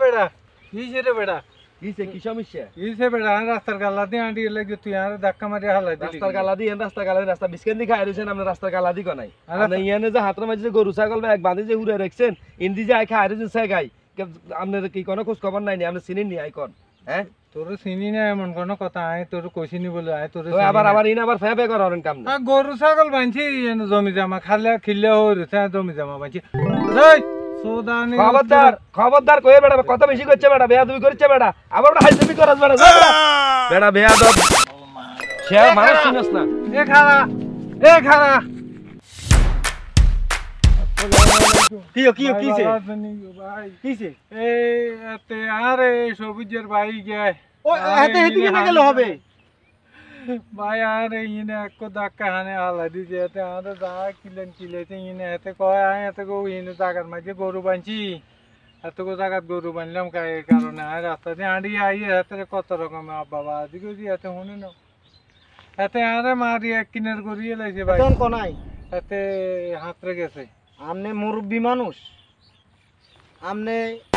বেড়া কিসে রে বেড়া কিসে কি সমস্যা কিসে বেড়া রাস্তার গালা দিয়ে আঁটি লাগি তুই আর ধাক্কা মারি হালাই দিলি রাস্তার গালা দিয়ে রাস্তা বিস্কেন দি খাই রইছেন আমরা রাস্তার গালা দি কোনাই আপনি ইয়ানে যে হাতর মাঝে যে গরু ছাগল এক বাঁধি যে উড়ে রাখছেন ইন্দি যে আই খাই রইছেন সাই গাই আপনার কি কোনো খোঁজ খবর নাই নি আপনি চিনেন নি আইকন হ্যাঁ তোর চিনি না এমন কোনো কথা আই তোর কইছিনি বলে আই তোর আবার ইন আবার ফেবে করেন কাম না গরু ছাগল বানছি জমি জমা খালে খিলে হইছে জমি জমা বানছি এই সোদানি খবরদার কই বেটা কথা বেশি করছে বেটা বেয়াদবি করছে বেটা আবার ওটা হাইজবি করছ বেটা বেটা বেয়াদব সে মানুষ চিনস না এ খারা কিছে কিছে এই এতে আরে সবুজের ভাই গায় ও এতে হেদিকে না গেলে হবে ভাই আরে ইনে এক ধাক্কা হানে হালা দিছে এতে আরে যা কিলেছে ইনে এতে কয় আয় এতে গো ইনে জায়গার মাঝে গরু বানছি এত গো জায়গাত গরু বানলাম এই কারণে আর রাস্তা দিয়ে আড়ি আই এতে কত রকম বাবা দিকে দি এতে শুনে না এতে আরে মারি এক কিনার করিয়ে লাইছে ভাই কোন কোনাই এতে হাতরে গেছে আমনে মুরব্বি মানুষ আমনে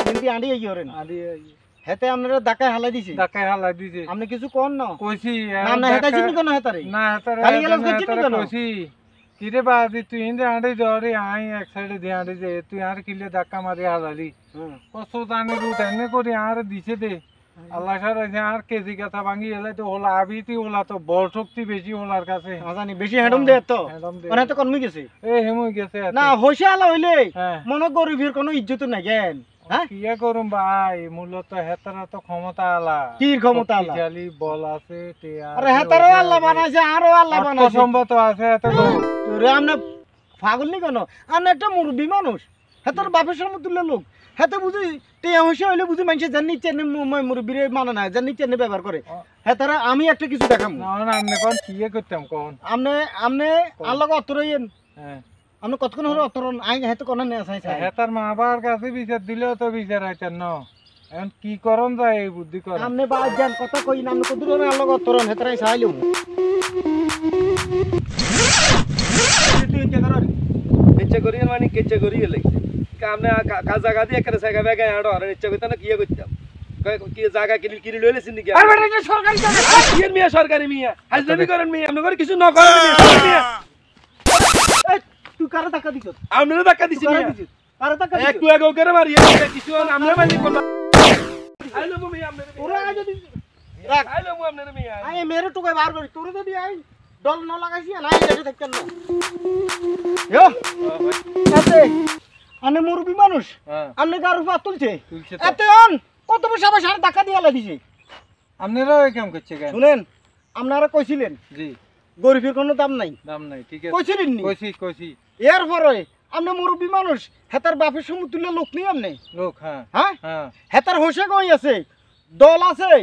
ইন্দি আড়ি আই করেন আড়ি হেতে আপনারা ধাক্কায় হালাই দিছে আপনি কিছু কোন না কইছি না হেতা চিনি কোন হেতারে না হেতারে গালি গালাজ করছিস কেন কইছি কিরে বাদি তুই ইন্দে আড়ি ধরে আই এক সাইডে দিয়ে আড়ি দে তুই আর কিলে ধাক্কা মারি হালালি কত জানি রুট এনে করে আর দিছে দে আল্লাহ সারা আর কেজি কথা ভাঙি এলে তো হলা আবিতি হলা তো বল শক্তি বেশি হলার কাছে জানি বেশি হেডম দে তো মানে তো কমই গেছে এ হেমই গেছে না হইছে আলা হইলে মনে গরিবের কোনো ইজ্জত নাই জ্ঞান কিয়া করুম ভাই মূলত হেতারা তো ক্ষমতা আলা কি ক্ষমতা আলা খালি বল আছে আরে হেতারে আল্লাহ বানাইছে আরো আল্লাহ বানাইছে সম্ভবত আছে এত তোরে আমনে পাগল নি কেন আমনে একটা মুরব্বি মানুষ হেতার বাপের সমতুল্য লোক হেতে বুঝি টিয়া হইছে হইলে বুঝি মানুষ জানি চেনে মুরব্বিরে মানে না জানি চেনে ব্যবহার করে হেতারা আমি একটা কিছু দেখাম না না আমনে কোন কিয়া করতাম কোন আমনে আল্লাহ অতরইন হ্যাঁ আমনে কতক্ষণ হলো অতরন আই হেতে কোন না চাই হেতার মা বাবার কাছে বিচার দিলেও তো বিচার আইতেন না এখন কি করন যায় এই বুদ্ধি করে আমনে বাদ জান কথা কই না আমনে কদুর আল্লাহ অতরন হেতারাই চাইলু তুই কি করন ইচ্ছা করি মানে কেচ্ছা করি লাগছে কামনে কাজা গাদি একরে জায়গা বেগা আড়ো আর ইচ্ছা কইতা না কি করতাম কি জায়গা কিনি লইলেছিস নাকি আরে বেটা সরকারি জায়গা কি মিয়া সরকারি মিয়া হাজলামি করেন মিয়া আপনি করে কিছু না করেন মিয়া তুই কারে টাকা দিছস আমনে টাকা দিছি মিয়া কারে টাকা দিছস একটু আগে করে মারি কিছু আমনে মানি কোন আইলো মিয়া আমনে ওরা আজ যদি রাখ আইলো আমনে মিয়া আই মেরে টুকাই বার করি তোরে যদি আই ডল না লাগাইছি না এটা দেখতেন না ইয়ো এতে আনে মুরব্বি মানুষ আমনে গার উপর তুলছে এতে অন কত পয়সা সারা টাকা দিয়া লাগিছে আপনারা কেমন করছে কেন শুনেন আপনারা কইছিলেন জি গরিবের কোনো দাম নাই ঠিক আছে কইছিলেন নি কইছি এর পরে আমনে মুরব্বি মানুষ হেতার বাপের সমতুল্য লোক নেই আমনে লোক হ্যাঁ হ্যাঁ হেতার হোসা কই আছে দল আছে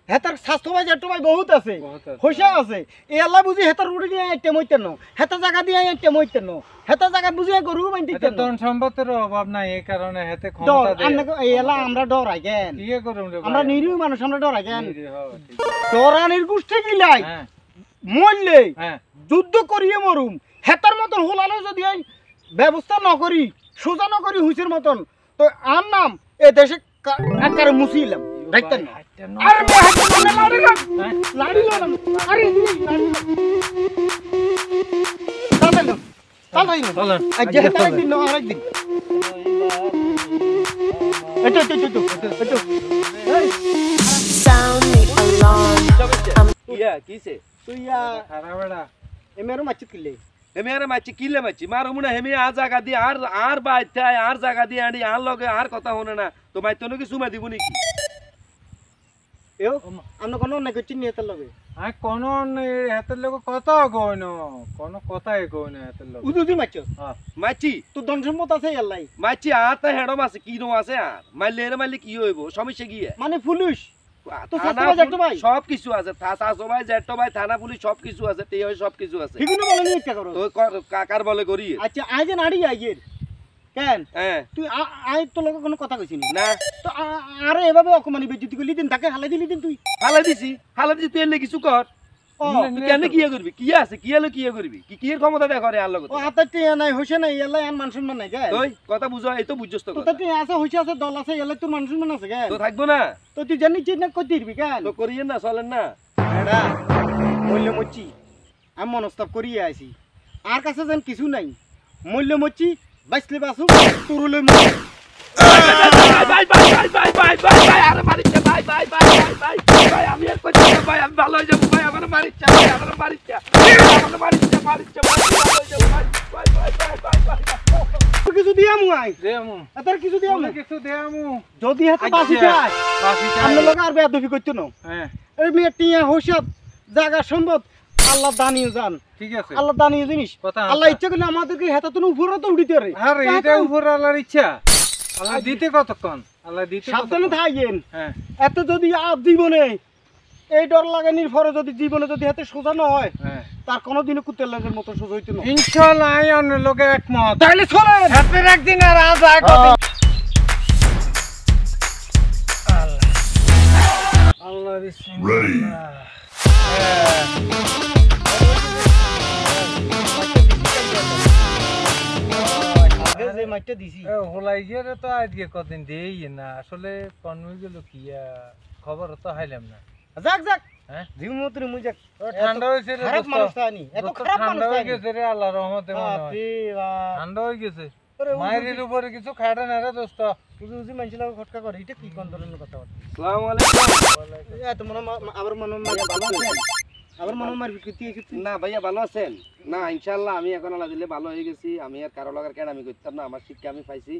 হেতার স্বাস্থ্য ভাই জেট ভাই বহুত আছে হোসা আছে এ আল্লাহ বুঝি হেতার রুড়ি দিয়ে আইতে মইতেন না হেতা জায়গা দিয়ে আইতে মইতেন না হেতা জায়গা বুঝি গরু বাইতে এটা ধন সম্পদের অভাব নাই এই কারণে হেতে ক্ষমতা দেয় আমরা এই এলা আমরা ডরাই কেন কি করুম রে আমরা নিরীহ মানুষ আমরা ডরাই কেন ডরানির গোষ্ঠী গিলাই মরলে যুদ্ধ করিয়ে মরুম হেতার মতন হোলালো যদি ব্যবস্থা না করি সোজা না করি হুইসের মতন তো আর নাম এ দেশে একারে মুছিলাম দেখতেন না আরে মে হাতে না লাড়ি না আরে চলেন আজ যেটা একদিন না আরেকদিন এটা sound the alarm ইয়া কিসে তুইয়া খারাপড়া এমেরো মাছি কিলে এমেরে মাছি কিলে মাছি মারো মুনা হেমি আ জায়গা দি আর বাইতে আর জায়গা দি আড়ি আর লগে আর কথা হনে না তো ভাই তোনো কি সুমা দিব নাকি এও আমরা কোন না কইছি নি এত লগে আই কোন হেতের লগে কথা কইনো কোন কথাই কইনো হেতের লগে উদুদি মাছো হ্যাঁ মাছি তো দন সম্মত আছে আল্লাহ মাছি আতা হেডম আছে কি নো আছে আর মাইলে কি হইবো সমস্যা কি মানে পুলিশ তো সাসবা জেটো ভাই সব কিছু আছে সাসবা ভাই জেটো ভাই থানা পুলিশ সব কিছু আছে তেই হয় সব কিছু আছে ঠিকই বলে নি ইচ্ছা করো তো কাকার বলে করি আচ্ছা আই যে নাড়ি আইয়ের কেন তুই আই তো লোক কোনো কথা কইছিস না তো আরে এভাবে অকমানি বেজ্জতি করলি দিন তাকে হালাই দিলি দিন তুই হালাই দিছি তুই এলে কিছু কর তুই কেন কি করবি কি আছে কি হলো কি করবি কি কি ক্ষমতা দেখা রে আর লগত ও হাতে টিয়া নাই হইছে নাই এলা এর মান সম্মান নাই গে তুই কথা বুঝো এই তো বুঝছস তো তো টিয়া আছে হইছে আছে দল আছে এলা তোর মান সম্মান আছে গে তো থাকবো না তো তুই জানি চিন্তা কই দিবি কেন তো করিয়েন না চলেন না এডা মূল্য মচ্ছি আমি মনস্তাব করিয়ে আইছি আর কাছে যেন কিছু নাই মূল্য মচ্ছি বাইসলে বাসু তুরুলে বাই আরে মারিচ্ছে ভাই আমি আর কইতে ভাই আমি ভালো হয়ে যাব ভাই আমার মারিচ্ছে আমার মারিচ্ছে ভাই ভালো হয়ে যাব ভাই কিছু দিয়ামু আই দেমু এটার কিছু দিয়ামু কিছু দেমু যদি হাতে বাসি যায় আমরা লোক আর বেয়াদবি করতে না হ্যাঁ এই মেয়ে টিয়া হইসাব জায়গা সম্পদ আল্লাহ দানিয়ে যান ঠিক আছে আল্লাহ দানিয়ে জিনিস কথা আল্লাহ ইচ্ছা করলে আমাদেরকে হেতা তো উপরে তো উঠিতে পারে আরে এটা উপর আল্লাহর ইচ্ছা আল্লাহ দিতে কতক্ষণ আল্লাহ দিতে সাবধানে থাকেন হ্যাঁ এত যদি আর জীবনে এই ডর লাগানির পরে যদি জীবনে যদি হাতে সোজা না হয় হ্যাঁ তার কোনোদিনও কুত্তের লাগের মতো সোজা হইতো না ইনশাআল্লাহ আই অন্য লোকে একমত তাহলে চলেন হ্যাপি একদিন আর আজ আগ আল্লাহ বিসমিল্লাহ আগে যে মাইটটা দিছি হোলাই গিয়ে তো আজকে কদিন দেই না আসলে কনমই গেল কি খবর তো হাইলাম না যাক যাক হ্যাঁ জীবন মতো মুই যাক ঠান্ডা হয়েছে রে খারাপ মানুষ তানি এত খারাপ মানুষ ঠান্ডা হয়ে তানি গেছে রে আল্লাহর রহমতে মনে হয় বাপরে বাপ ঠান্ডা হয়ে গেছে আরে মায়ের উপরে কিছু খাড়ে না রে দোস্ত বুঝি বুঝি মানুষ লাগা খটকা করে এটা কি কোন ধরনের কথা বলে আসসালামু আলাইকুম এত মনে আবার মনে ভালো আছেন আবার মনে মার বিকৃতি এসেছে না ভাইয়া ভালো আছেন না ইনশাআল্লাহ আমি এখন আল্লাহ দিলে ভালো হয়ে গেছি আমি আর কারো লাগার কেন আমি করতাম না আমার শিক্ষা আমি পাইছি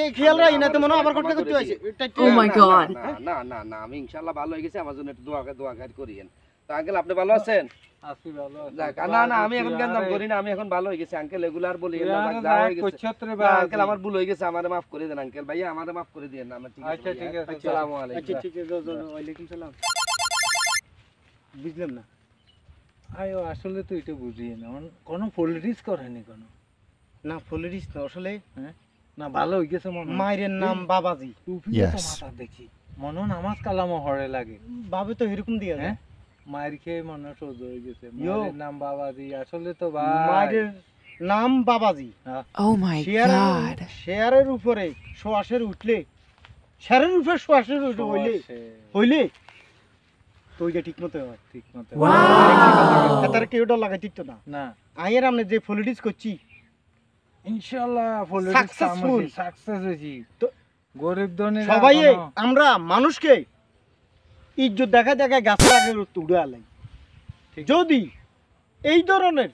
এই খেয়াল রাখি না তো মনে আবার খটকা করতে হইছে Oh my God. না আমি ইনশাআল্লাহ ভালো হয়ে গেছি আমার জন্য একটু দোয়া করিয়েন তো আঙ্কেল আপনি ভালো আছেন আসি ভালো আছে যাক, না আমি এখন জ্ঞান করি না আমি এখন ভালো হয়ে গেছি আঙ্কেল এগুলার বলি না আরে যা হয়ে গেছে কচ্ছত্রে বা আঙ্কেল আমার ভুল হয়ে গেছে আমারে মাফ করে দেন আঙ্কেল ভাইয়া আমারে মাফ করে দেন আমার ঠিক আছে আচ্ছা, ঠিক আছে, আসসালামু আচ্ছা আলাইকুম ঠিক আছে ওয়ালাইকুম সালাম বুঝলাম না আয়ো আসলে তো এটা বুঝি না কোনো পলিটিক্স করেনি কোনো না ফলরিস না আসলে হ্যাঁ না ভালো হয়ে গেছে মনে হয়। মায়ের নাম বাবাজি টুপিও তো মাথা দেখি মনে হয় নামাজ কালামও হরে লাগে বাবে তো এরকম দিয়া হ্যাঁ যায় মায়ের খেয়ে মনে হয় সোজা হয়ে গেছে ইয়ো। মায়ের নাম বাবাজি আসলে তো ভাই মায়ের নাম বাবাজি Oh my God. শেয়ারের উপরে শ্বাসের উঠলে শেয়ারের উপরে শ্বাসের উঠলে হইলে তো ওইটা ঠিক মতো হয় ঠিক মতো তার কেউ ডর লাগাই ঠিক তো না না আয়ের আমরা যে পলিটিক্স করছি ইনশাআল্লাহ পলিটিক্স Successful. সাকসেস হয়েছি তো গরিব ধনী সবাই আমরা মানুষকে ইজ্জত দেখা দেখা গাছের আগে তুড়ে আলাই যদি এই ধরনের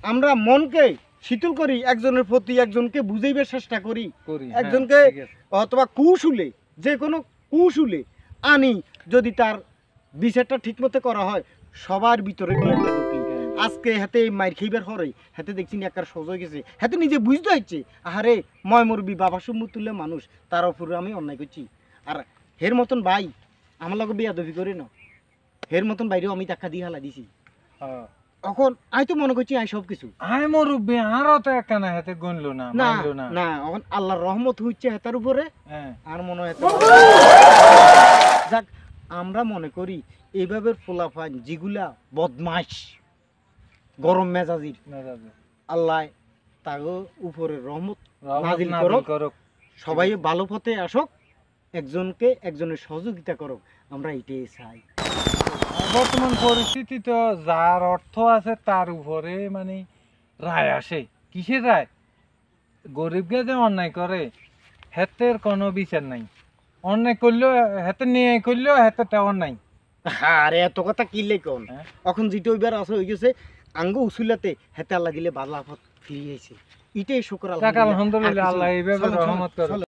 আমরা মনকে শীতল করি একজনের প্রতি একজনকে বুঝাইবার চেষ্টা করি করি একজনকে অথবা কৌশলে যে কোনো কৌশলে আনি যদি তার বিচারটা ঠিক মতো করা হয় সবার ভিতরে জ্ঞানটা ঢুকে আজকে হাতে মাইর খাইবার হরে হাতে দেখছি একার সহজ হয়ে গেছে হাতে নিজে বুঝতে হচ্ছে আহারে ময় মরবি বাবা সম্মুখ তুললে মানুষ তার উপরে আমি অন্যায় করছি আর হের মতন ভাই আমার লগে বেয়াদবি করে না হের মতন বাইরেও আমি টাকা দিয়ে হালা দিছি এখন আমি তো মনে করছি আমি সব কিছু আয় মুরব্বি আরো তো একখানা হাতে গুনলো না না মানলো না না এখন আল্লাহর রহমত হচ্ছে হেতার উপরে হ্যাঁ আর মনে হয় যাক আমরা মনে করি এইভাবে ফোলাফান যেগুলা বদমাইশ গরম মেজাজির না দাদা আল্লাহ তাগো উপরে রহমত নাজিল নাজিল করুক সবাই ভালো পথে আসুক একজনকে একজনের সহযোগিতা করুক আমরা এটাই চাই বর্তমান পরিস্থিতি তো যার অর্থ আছে তার উপরে মানে রায় আসে কিসের রায় গরিবকে যে অন্যায় করে হেতের কোনো বিচার নাই অন্যায় করলেও হেতে নিয়ে করলেও হেতে অন্যায় আরে এত কথা কি লেখন হ্যাঁ? এখন যেটা ওইবার আসে হয়ে গেছে আঙ্গ উসুলাতে হেতে আল্লাহ দিলে বাদলা পথ ফিরিয়েছে এটাই শুকর আলহামদুলিল্লাহ আল্লাহ এইভাবে রহমত করে